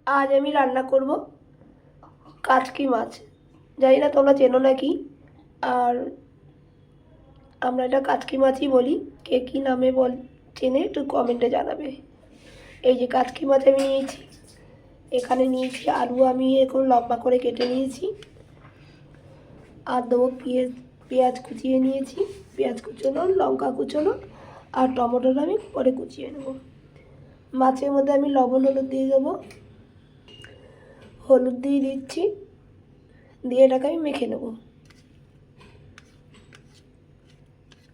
আজ আমি রান্না করব কাচকি মাছ। জানি না তোমরা চেনো নাকি। আর আমরা এটা কাচকি মাছই বলি। কে কী নামে চেনে একটু কমেন্টে জানাবে। এই যে কাচকি মাছ আমি নিয়েছি, এখানে নিয়েছি আলু, আমি এখন লম্বা করে কেটে নিয়েছি। আর দেবো পেঁয়াজ কুচিয়ে নিয়েছি, পেঁয়াজ কুচোনো, লঙ্কা কুচোনো, আর টমেটোটা আমি পরে কুচিয়ে নেব। মাছের মধ্যে আমি লবণ হলুদ দিয়ে দেবো। হলুদ দিয়ে দিচ্ছি, দিয়ে এটাকে আমি মেখে নেব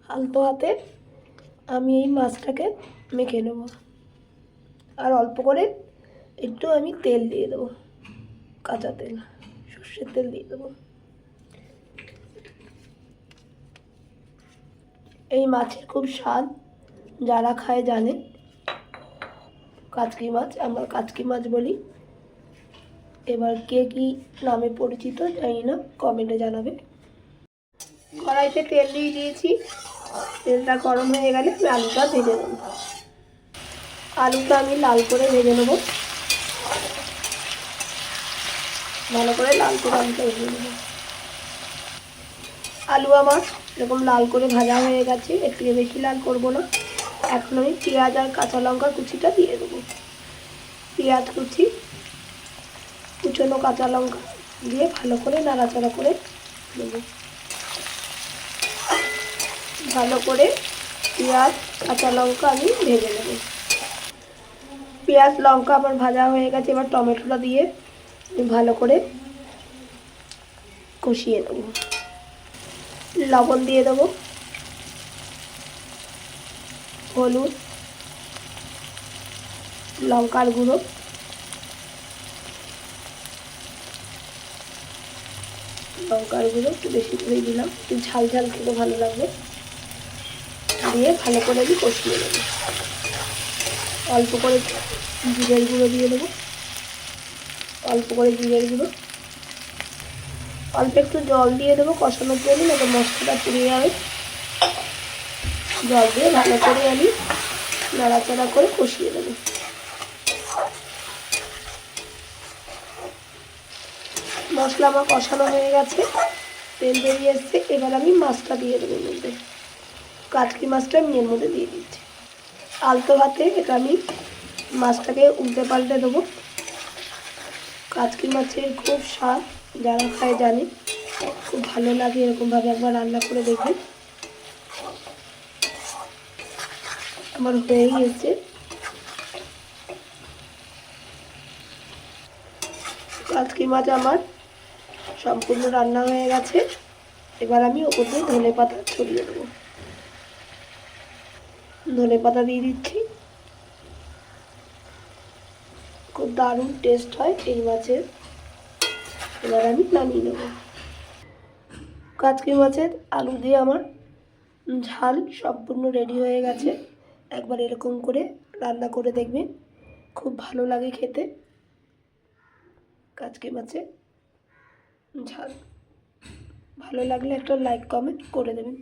আলতো হাতে। আমি এই মাছটাকে মেখে নেব। আর অল্প করে একটু আমি তেল দিয়ে দেবো, কাঁচা তেল, সর্ষের তেল দিয়ে দেবো। এই মাছের খুব স্বাদ, যারা খায় জানে। কাচকি মাছ, আমরা কাচকি মাছ বলি। এবার কে কী নামে পরিচিত জানি না, কমেন্টে জানাবে। কড়াইতে তেল দিয়ে দিয়েছি, তেলটা গরম হয়ে গেলে আমি আলুটা ভেজে নেব। আলুটা আমি লাল করে ভেজে নেব, ভালো করে লাল করে আলুটা ভেজে নেব। আলু আমার এরকম লাল করে ভাজা হয়ে গেছে, এর থেকে বেশি লাল করবো না। এখন আমি পেঁয়াজ আর কাঁচা লঙ্কা কুচিটা দিয়ে দেবো। পেঁয়াজ কুচি, কুচনো কাঁচা লঙ্কা দিয়ে ভালো করে নাড়াচাড়া করে দেবো। ভালো করে পেঁয়াজ কাঁচা লঙ্কা আমি ভেজে নেব। পেঁয়াজ লঙ্কা আমার ভাজা হয়ে গেছে, এবার টমেটোটা দিয়ে ভালো করে কষিয়ে নেব। লবণ দিয়ে দেবো, হলুদ, লঙ্কার গুঁড়ো, একটু বেশি করেই দিলাম, একটু ঝাল ঝাল খেতে ভালো লাগবে। দিয়ে ভালো করে আমি কষিয়ে নেব। অল্প করে জিরের গুঁড়ো দিয়ে দেবো, অল্প করে জিরের গুঁড়ো, অল্প একটু জল দিয়ে দেবো কষানোর জন্য, না তো মশলাটা পুড়ে যাবে। জল দিয়ে ভালো করে আমি নাড়াচাড়া করে কষিয়ে দেবো। মশলা আমার কষানো হয়ে গেছে, তেল বেরিয়ে এসছে। এবার আমি মাছটা দিয়ে দেবো এর মধ্যে। কাচকি মাছটা আমি এর মধ্যে দিয়ে দিচ্ছি। আলতো হাতে এটা আমি মাছটাকে উল্টে পাল্টে দেবো। কাচকি মাছের খুব স্বাদ, যারা খায় জানে, খুব ভালো লাগে। এরকমভাবে একবার রান্না করে দেখবেন। আমার হয়েই গেছে। কাচকি মাছ আমার সম্পূর্ণ রান্না হয়ে গেছে। এবার আমি ওপর দিয়ে ধনে পাতা ছড়িয়ে দেবো। ধনে পাতা দিয়ে দিচ্ছি। খুব দারুণ টেস্ট হয় এই মাছের। এবার আমি নামিয়ে নেব। কাচকি মাছের আলু দিয়ে আমার ঝাল সম্পূর্ণ রেডি হয়ে গেছে। একবার এরকম করে রান্না করে দেখবেন, খুব ভালো লাগে খেতে। কাচকি মাছের ঝাল ভালো লাগলে একটা লাইক কমেন্ট করে দেবেন।